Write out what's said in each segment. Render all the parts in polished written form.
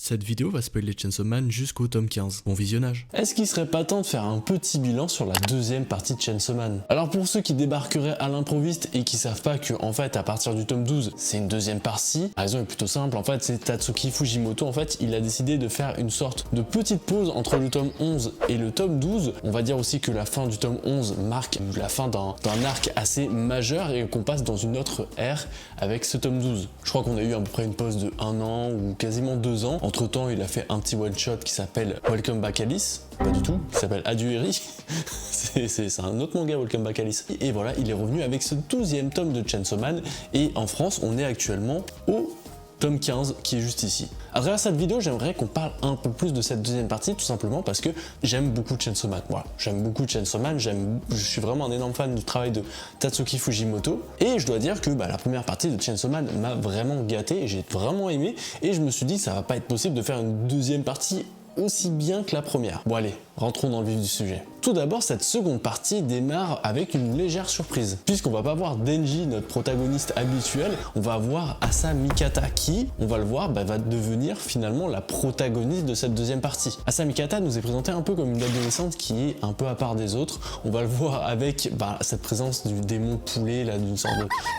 Cette vidéo va spoiler Chainsaw Man jusqu'au tome 15. Bon visionnage. Est-ce qu'il serait pas temps de faire un petit bilan sur la deuxième partie de Chainsaw Man? Alors pour ceux qui débarqueraient à l'improviste et qui savent pas que en fait à partir du tome 12 c'est une deuxième partie, la raison est plutôt simple. En fait c'est Tatsuki Fujimoto, en fait il a décidé de faire une sorte de petite pause entre le tome 11 et le tome 12. On va dire aussi que la fin du tome 11 marque la fin d'un arc assez majeur et qu'on passe dans une autre ère avec ce tome 12. Je crois qu'on a eu à peu près une pause de 1 an ou quasiment 2 ans. Entre temps il a fait un petit one shot qui s'appelle Welcome Back Alice. Pas du tout, qui s'appelle Adieu Eri. c'est un autre manga, Welcome Back Alice. Et voilà, il est revenu avec ce 12e tome de Chainsaw Man. Et en France, on est actuellement au tome 15 qui est juste ici. À travers cette vidéo, j'aimerais qu'on parle un peu plus de cette deuxième partie, tout simplement parce que j'aime beaucoup Chainsaw Man. Voilà, j'aime beaucoup Chainsaw Man, je suis vraiment un énorme fan du travail de Tatsuki Fujimoto. Et je dois dire que la première partie de Chainsaw Man m'a vraiment gâté et j'ai vraiment aimé. Et je me suis dit, ça va pas être possible de faire une deuxième partie aussi bien que la première. Bon allez, rentrons dans le vif du sujet. Tout d'abord, cette seconde partie démarre avec une légère surprise, puisqu'on va pas voir Denji, notre protagoniste habituel, on va voir Asa Mikata qui, on va le voir, va devenir finalement la protagoniste de cette deuxième partie. Asa Mikata nous est présentée un peu comme une adolescente qui est un peu à part des autres. On va le voir avec cette présence du démon poulet, là, d'une sorte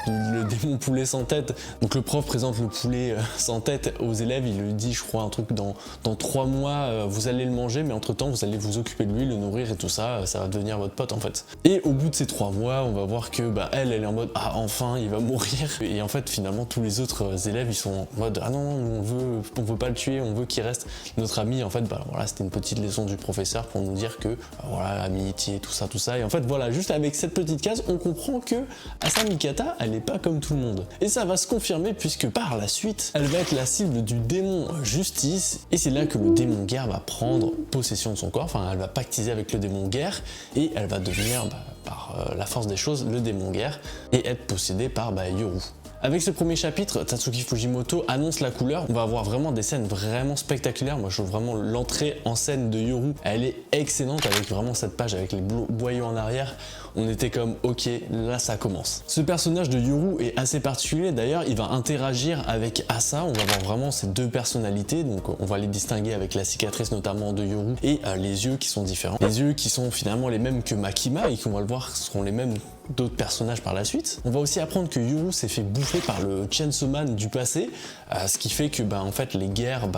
de le démon poulet sans tête. Donc le prof présente le poulet sans tête aux élèves, il lui dit, je crois, un truc dans 3 mois, vous allez le manger, mais entre temps vous allez vous occuper de lui, le nourrir et tout ça va devenir votre pote en fait. Et au bout de ces 3 mois, on va voir que elle est en mode enfin il va mourir. Et en fait finalement tous les autres élèves ils sont en mode non, on veut pas le tuer, on veut qu'il reste notre ami. En fait voilà, c'était une petite leçon du professeur pour nous dire que voilà, amitié, tout ça. Et en fait voilà, juste avec cette petite case, on comprend que Asa Mikata elle est pas comme tout le monde. Et ça va se confirmer puisque par la suite, elle va être la cible du démon Justice. Et c'est là que le démon guerre va prendre possession de son corps, enfin elle va pactiser avec le démon guerre et elle va devenir par la force des choses le démon guerre et être possédée par Yoru. Avec ce premier chapitre, Tatsuki Fujimoto annonce la couleur. On va avoir vraiment des scènes vraiment spectaculaires. Moi je trouve vraiment l'entrée en scène de Yoru, elle est excellente avec vraiment cette page avec les boyaux en arrière. On était comme ok, là ça commence. Ce personnage de Yoru est assez particulier, d'ailleurs il va interagir avec Asa. On va voir vraiment ces deux personnalités, donc on va les distinguer avec la cicatrice notamment de Yoru et les yeux qui sont différents. Les yeux qui sont finalement les mêmes que Makima et qui on va le voir seront les mêmes d'autres personnages par la suite. On va aussi apprendre que Yoru s'est fait bouffer par le Chainsaw Man du passé, ce qui fait que en fait les guerres,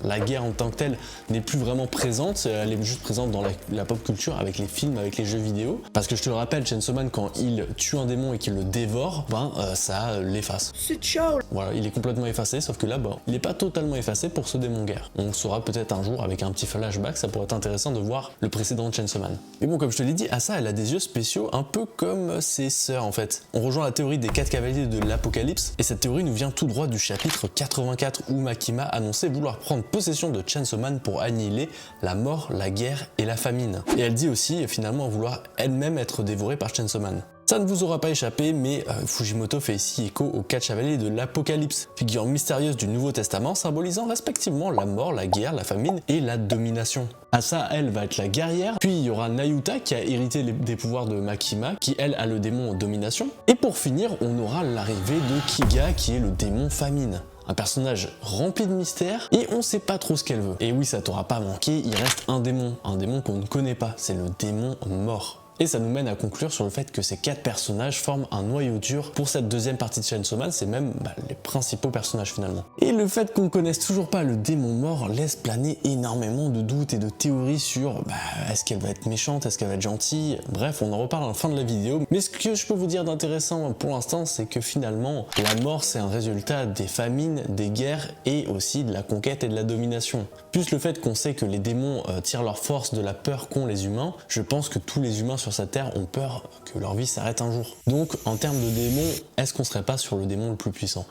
la guerre en tant que telle n'est plus vraiment présente, elle est juste présente dans la pop culture avec les films, avec les jeux vidéo. Parce que je te le rappelle, Chainsaw Man quand il tue un démon et qu'il le dévore, ça l'efface. C'est ciao. Voilà, il est complètement effacé, sauf que là il n'est pas totalement effacé pour ce démon guerre. On saura peut-être un jour avec un petit flashback, ça pourrait être intéressant de voir le précédent Chainsaw Man. Mais bon, comme je te l'ai dit, Asa elle a des yeux spéciaux un peu comme ses sœurs en fait. On rejoint la théorie des 4 cavaliers de l'Apocalypse et cette théorie nous vient tout droit du chapitre 84 où Makima annonçait vouloir prendre possession de Chainsaw Man pour annihiler la mort, la guerre et la famine. Et elle dit aussi finalement vouloir elle-même être dévorée par Chainsaw Man. Ça ne vous aura pas échappé, mais Fujimoto fait ici écho aux 4 chevaliers de l'Apocalypse, figures mystérieuses du Nouveau Testament symbolisant respectivement la mort, la guerre, la famine et la domination. Asa, elle, va être la guerrière, puis il y aura Nayuta qui a hérité des pouvoirs de Makima, qui elle a le démon domination, et pour finir, on aura l'arrivée de Kiga qui est le démon famine. Un personnage rempli de mystères et on sait pas trop ce qu'elle veut. Et oui, ça t'aura pas manqué, il reste un démon qu'on ne connaît pas, c'est le démon mort. Et ça nous mène à conclure sur le fait que ces 4 personnages forment un noyau dur pour cette deuxième partie de Chainsaw Man, c'est même les principaux personnages finalement. Et le fait qu'on ne connaisse toujours pas le démon mort laisse planer énormément de doutes et de théories sur est-ce qu'elle va être méchante, est-ce qu'elle va être gentille, bref on en reparle à la fin de la vidéo. Mais ce que je peux vous dire d'intéressant pour l'instant c'est que finalement la mort c'est un résultat des famines, des guerres et aussi de la conquête et de la domination. Plus le fait qu'on sait que les démons tirent leur force de la peur qu'ont les humains, je pense que tous les humains sur cette terre ont peur que leur vie s'arrête un jour. Donc en termes de démons, est-ce qu'on serait pas sur le démon le plus puissant ?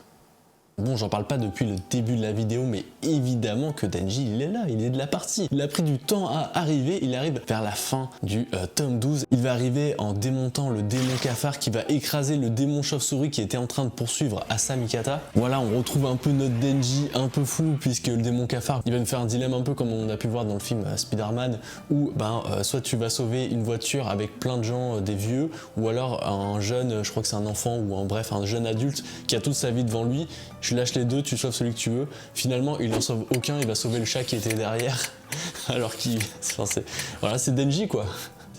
Bon, j'en parle pas depuis le début de la vidéo, mais évidemment que Denji, il est là, il est de la partie. Il a pris du temps à arriver, il arrive vers la fin du tome 12. Il va arriver en démontant le démon cafard qui va écraser le démon chauve-souris qui était en train de poursuivre Asa Mikata. Voilà, on retrouve un peu notre Denji un peu fou, puisque le démon cafard, il va nous faire un dilemme un peu comme on a pu voir dans le film Spider-Man, où soit tu vas sauver une voiture avec plein de gens, des vieux, ou alors un jeune, je crois que c'est un enfant, ou bref, un jeune adulte qui a toute sa vie devant lui. tu lâches les deux, tu sauves celui que tu veux. Finalement, il en sauve aucun, il va sauver le chat qui était derrière. Alors qu'il... Voilà, c'est Denji quoi.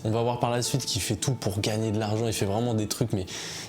On va voir par la suite qu'il fait tout pour gagner de l'argent, il fait vraiment des trucs, mais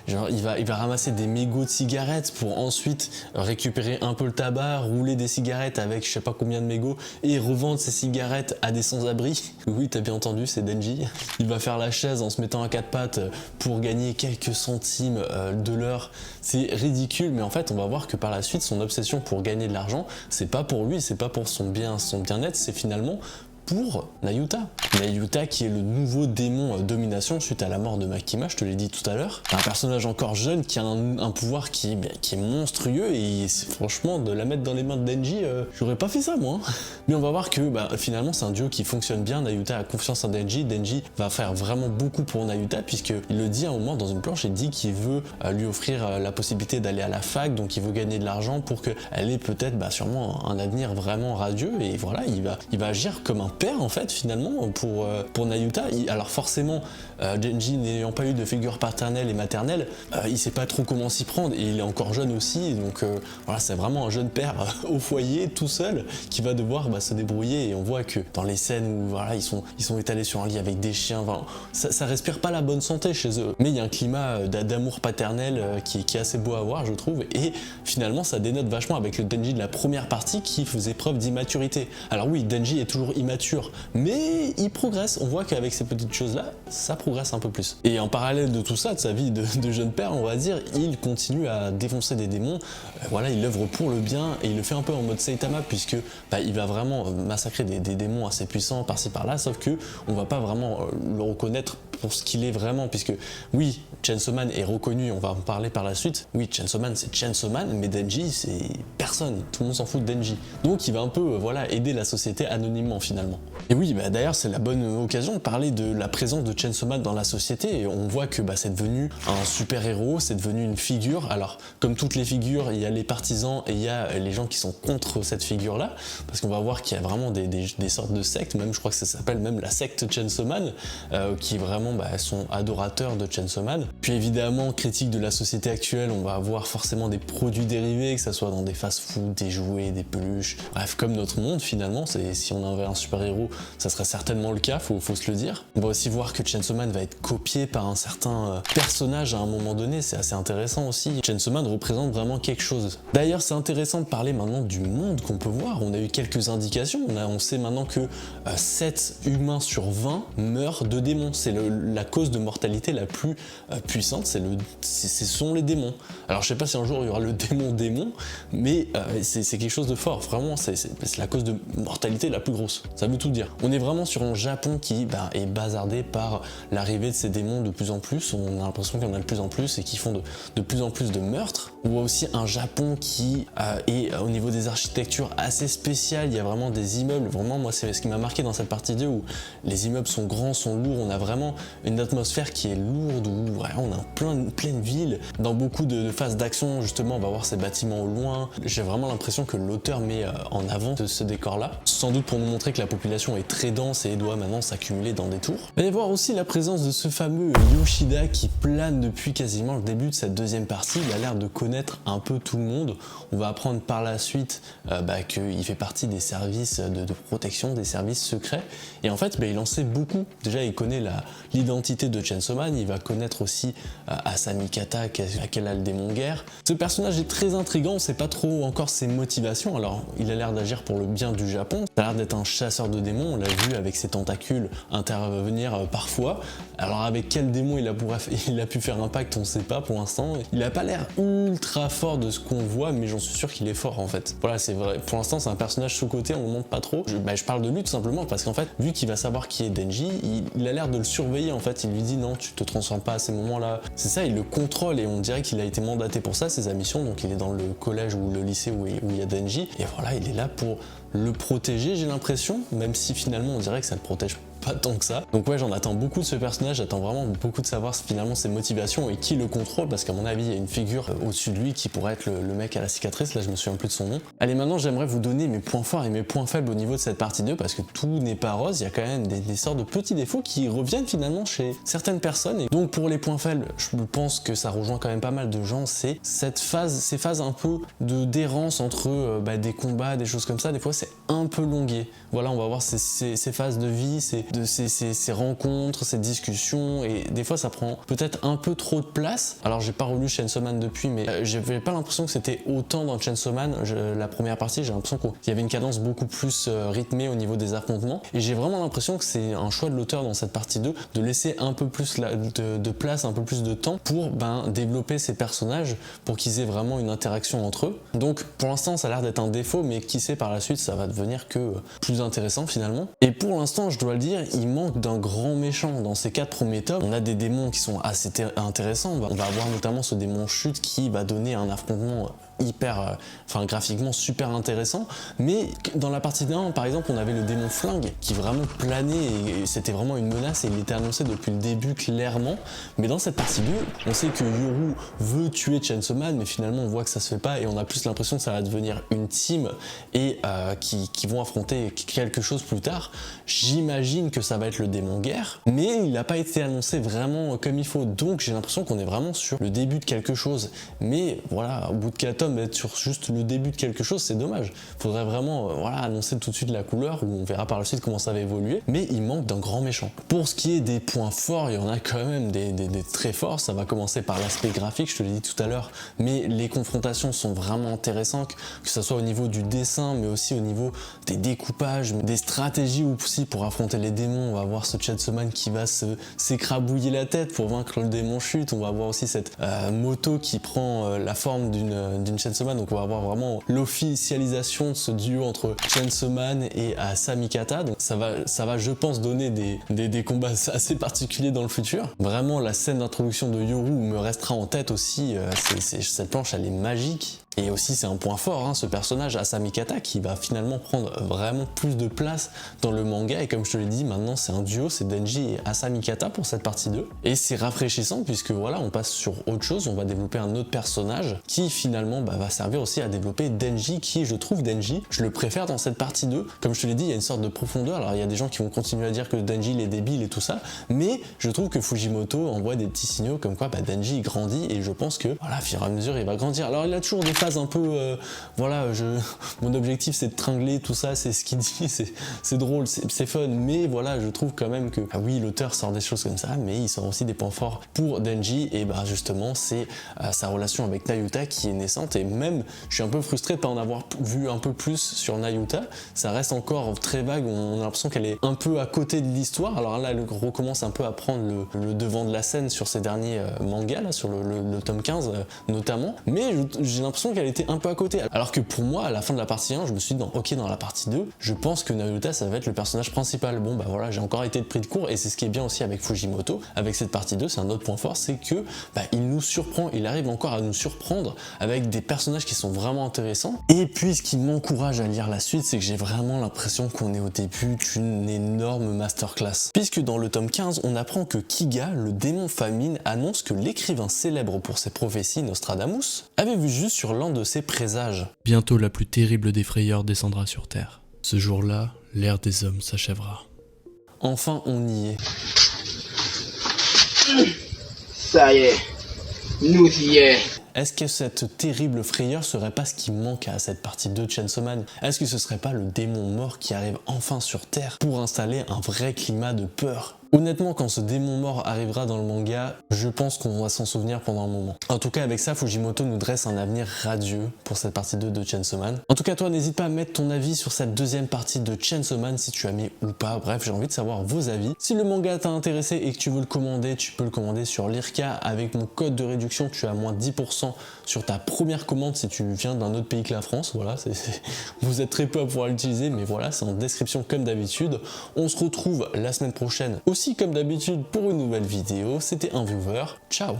genre il va ramasser des mégots de cigarettes pour ensuite récupérer un peu le tabac, rouler des cigarettes avec je sais pas combien de mégots et revendre ces cigarettes à des sans-abri. Oui, t'as bien entendu, c'est Denji. Il va faire la chaise en se mettant à quatre pattes pour gagner quelques centimes de l'heure. C'est ridicule, mais en fait on va voir que par la suite son obsession pour gagner de l'argent, c'est pas pour lui, c'est pas pour son bien-être, c'est finalement pour Nayuta. Nayuta qui est le nouveau démon domination suite à la mort de Makima, je te l'ai dit tout à l'heure. Un personnage encore jeune qui a un pouvoir qui est monstrueux et franchement de la mettre dans les mains de Denji, j'aurais pas fait ça moi. Mais on va voir que finalement c'est un duo qui fonctionne bien, Nayuta a confiance en Denji, Denji va faire vraiment beaucoup pour Nayuta puisqu'il le dit à un moment dans une planche, il dit qu'il veut lui offrir la possibilité d'aller à la fac, donc il veut gagner de l'argent pour qu'elle ait peut-être sûrement un avenir vraiment radieux et voilà, il va agir comme un père en fait finalement pour Nayuta. Alors forcément Denji n'ayant pas eu de figure paternelle et maternelle, il sait pas trop comment s'y prendre et il est encore jeune aussi, donc voilà, c'est vraiment un jeune père au foyer tout seul qui va devoir se débrouiller et on voit que dans les scènes où voilà, ils sont étalés sur un lit avec des chiens, enfin, ça respire pas la bonne santé chez eux, mais il y a un climat d'amour paternel qui est assez beau à voir je trouve, et finalement ça dénote vachement avec le Denji de la première partie qui faisait preuve d'immaturité. Alors oui, Denji est toujours immature, mais il progresse, on voit qu'avec ces petites choses là ça progresse un peu plus. Et en parallèle de tout ça, de sa vie de jeune père on va dire, il continue à défoncer des démons, voilà, il œuvre pour le bien et il le fait un peu en mode Saitama puisque il va vraiment massacrer des démons assez puissants par-ci par-là, sauf que on va pas vraiment le reconnaître pour ce qu'il est vraiment, puisque oui, Chainsaw Man est reconnu, on va en parler par la suite, oui, Chainsaw Man c'est Chainsaw Man, mais Denji c'est personne, tout le monde s'en fout de Denji. Donc il va un peu voilà, aider la société anonymement finalement. Et oui, d'ailleurs c'est la bonne occasion de parler de la présence de Chainsaw Man dans la société, et on voit que c'est devenu un super héros, c'est devenu une figure. Alors comme toutes les figures, il y a les partisans et il y a les gens qui sont contre cette figure là, parce qu'on va voir qu'il y a vraiment des sortes de sectes, même je crois que ça s'appelle même la secte Chainsaw Man, qui vraiment sont adorateurs de Chainsaw Man. Puis évidemment, critique de la société actuelle, on va avoir forcément des produits dérivés, que ça soit dans des fast-food, des jouets, des peluches, bref, comme notre monde finalement, si on avait un super-héros, ça serait certainement le cas, faut se le dire. On va aussi voir que Chainsaw Man va être copié par un certain personnage à un moment donné, c'est assez intéressant aussi. Chainsaw Man représente vraiment quelque chose. D'ailleurs, c'est intéressant de parler maintenant du monde qu'on peut voir, on a eu quelques indications, on sait maintenant que 7 humains sur 20 meurent de démons, c'est la cause de mortalité la plus puissante, ce sont les démons. Alors je sais pas si un jour il y aura le démon, mais c'est quelque chose de fort, vraiment c'est la cause de mortalité la plus grosse, ça veut tout dire. On est vraiment sur un Japon qui est bazardé par l'arrivée de ces démons de plus en plus, on a l'impression qu'il y en a de plus en plus et qui font de plus en plus de meurtres. On voit aussi un Japon qui est au niveau des architectures assez spécial, il y a vraiment des immeubles, vraiment moi c'est ce qui m'a marqué dans cette partie 2 où les immeubles sont grands, sont lourds, on a vraiment une atmosphère qui est lourde, où ouais, on a pleine ville. Dans beaucoup de phases d'action, justement, on va voir ces bâtiments au loin. J'ai vraiment l'impression que l'auteur met en avant ce décor-là. Sans doute pour nous montrer que la population est très dense et doit maintenant s'accumuler dans des tours. On va y voir aussi la présence de ce fameux Yoshida qui plane depuis quasiment le début de cette deuxième partie. Il a l'air de connaître un peu tout le monde. On va apprendre par la suite qu'il fait partie des services de protection, des services secrets. Et en fait, il en sait beaucoup. Déjà, il connaît l'identité de Chainsaw Man, il va connaître aussi Asami Kata, à laquelle a le démon guerre. Ce personnage est très intriguant, on sait pas trop encore ses motivations. Alors, il a l'air d'agir pour le bien du Japon. Il a l'air d'être un chasseur de démons, on l'a vu avec ses tentacules intervenir parfois. Alors, avec quel démon il a pu faire un pacte, on sait pas pour l'instant. Il a pas l'air ultra fort de ce qu'on voit, mais j'en suis sûr qu'il est fort en fait. Voilà, c'est vrai. Pour l'instant, c'est un personnage sous-coté, on le montre pas trop. Je parle de lui tout simplement parce qu'en fait, vu qu'il va savoir qui est Denji, il a l'air de le surveiller en fait. Il lui dit non, tu te transformes pas à ces moments-là. C'est ça, il le contrôle et on dirait qu'il a été mandaté pour ça, c'est sa mission. Donc il est dans le collège ou le lycée où il y a Denji et voilà, il est là pour le protéger, j'ai l'impression, même si finalement on dirait que ça le protège pas tant que ça. Donc ouais, j'en attends beaucoup de ce personnage, j'attends vraiment beaucoup de savoir finalement ses motivations et qui le contrôle, parce qu'à mon avis, il y a une figure au-dessus de lui qui pourrait être le mec à la cicatrice, là je me souviens plus de son nom. Allez, maintenant j'aimerais vous donner mes points forts et mes points faibles au niveau de cette partie 2, parce que tout n'est pas rose, il y a quand même des sortes de petits défauts qui reviennent finalement chez certaines personnes. Et donc pour les points faibles, je pense que ça rejoint quand même pas mal de gens, c'est ces phases un peu d'errance entre des combats, des choses comme ça, des fois c'est un peu longué. Voilà, on va voir ces phases de vie, ces rencontres, ces discussions, et des fois ça prend peut-être un peu trop de place. Alors j'ai pas relu Chainsaw Man depuis, mais j'avais pas l'impression que c'était autant dans Chainsaw Man. La première partie, j'ai l'impression qu'il y avait une cadence beaucoup plus rythmée au niveau des affrontements, et j'ai vraiment l'impression que c'est un choix de l'auteur dans cette partie 2 de laisser un peu plus de place, un peu plus de temps pour développer ces personnages, pour qu'ils aient vraiment une interaction entre eux. Donc pour l'instant ça a l'air d'être un défaut, mais qui sait, par la suite ça va devenir que plus intéressant finalement. Et pour l'instant, je dois le dire, il manque d'un grand méchant. Dans ces 4 premiers tomes, on a des démons qui sont assez intéressants. On va avoir notamment ce démon chute qui va donner un affrontement hyper, graphiquement super intéressant. Mais dans la partie 1, par exemple, on avait le démon flingue qui vraiment planait, et c'était vraiment une menace, et il était annoncé depuis le début clairement. Mais dans cette partie 2, on sait que Yoru veut tuer Chainsaw Man, mais finalement on voit que ça se fait pas, et on a plus l'impression que ça va devenir une team et qui vont affronter quelque chose plus tard. J'imagine que ça va être le démon guerre, mais il n'a pas été annoncé vraiment comme il faut, donc j'ai l'impression qu'on est vraiment sur le début de quelque chose. Mais voilà, au bout de 4 tomes, être sur juste le début de quelque chose, c'est dommage. Faudrait vraiment annoncer tout de suite la couleur, où on verra par la suite comment ça va évoluer, mais il manque d'un grand méchant. Pour ce qui est des points forts, il y en a quand même des très forts. Ça va commencer par l'aspect graphique, je te l'ai dit tout à l'heure, mais les confrontations sont vraiment intéressantes, que ce soit au niveau du dessin, mais aussi au niveau des découpages, des stratégies aussi pour affronter les démons. On va voir ce Chainsaw Man qui va s'écrabouiller la tête pour vaincre le démon chute. On va voir aussi cette moto qui prend la forme d'une Chainsaw Man. Donc on va avoir vraiment l'officialisation de ce duo entre Chainsaw Man et Samikata. Donc ça va je pense donner des combats assez particuliers dans le futur. Vraiment, la scène d'introduction de Yoru me restera en tête aussi. Cette planche, elle est magique. Et aussi c'est un point fort, ce personnage Samikata qui va finalement prendre vraiment plus de place dans le manga, et comme je te l'ai dit, maintenant c'est un duo, c'est Denji et Samikata pour cette partie 2, et c'est rafraîchissant puisque voilà, on passe sur autre chose, on va développer un autre personnage qui finalement va servir aussi à développer Denji, qui je trouve Denji, je le préfère dans cette partie 2. Comme je te l'ai dit, il y a une sorte de profondeur. Alors il y a des gens qui vont continuer à dire que Denji il est débile et tout ça, mais je trouve que Fujimoto envoie des petits signaux comme quoi Denji il grandit, et je pense que voilà, au fur et à mesure il va grandir. Alors il a toujours des un peu mon objectif c'est de tringler tout ça, c'est ce qu'il dit, c'est drôle, c'est fun, mais voilà, je trouve quand même que oui, l'auteur sort des choses comme ça, mais il sort aussi des points forts pour Denji, et justement c'est sa relation avec Nayuta qui est naissante. Et même je suis un peu frustré de pas en avoir vu un peu plus sur Nayuta, ça reste encore très vague, on a l'impression qu'elle est un peu à côté de l'histoire. Alors là elle recommence un peu à prendre le devant de la scène sur ces derniers mangas là, sur le tome 15 notamment, mais j'ai l'impression qu'elle était un peu à côté. Alors que pour moi, à la fin de la partie 1, je me suis dit, ok, dans la partie 2, je pense que Nayuta, ça va être le personnage principal. Bon, voilà, j'ai encore été pris de court, et c'est ce qui est bien aussi avec Fujimoto, avec cette partie 2, c'est un autre point fort, c'est que il nous surprend, il arrive encore à nous surprendre avec des personnages qui sont vraiment intéressants. Et puis, ce qui m'encourage à lire la suite, c'est que j'ai vraiment l'impression qu'on est au début d'une énorme masterclass. Puisque dans le tome 15, on apprend que Kiga, le démon famine, annonce que l'écrivain célèbre pour ses prophéties, Nostradamus, avait vu juste sur l'un de ses présages. Bientôt la plus terrible des frayeurs descendra sur Terre. Ce jour-là, l'ère des hommes s'achèvera. Enfin, on y est. Ça y est, nous y est. Est-ce que cette terrible frayeur serait pas ce qui manque à cette partie 2 de Chainsaw Man? Est-ce que ce serait pas le démon mort qui arrive enfin sur Terre pour installer un vrai climat de peur? Honnêtement, quand ce démon mort arrivera dans le manga, je pense qu'on va s'en souvenir pendant un moment. En tout cas, avec ça, Fujimoto nous dresse un avenir radieux pour cette partie 2 de Chainsaw Man. En tout cas, toi, n'hésite pas à mettre ton avis sur cette deuxième partie de Chainsaw Man, si tu as aimé ou pas. Bref, j'ai envie de savoir vos avis. Si le manga t'a intéressé et que tu veux le commander, tu peux le commander sur Lirka. Avec mon code de réduction, tu as moins 10% sur ta première commande si tu viens d'un autre pays que la France. Voilà, vous êtes très peu à pouvoir l'utiliser, mais voilà, c'est en description comme d'habitude. On se retrouve la semaine prochaine aussi comme d'habitude pour une nouvelle vidéo. C'était un viewer. Ciao.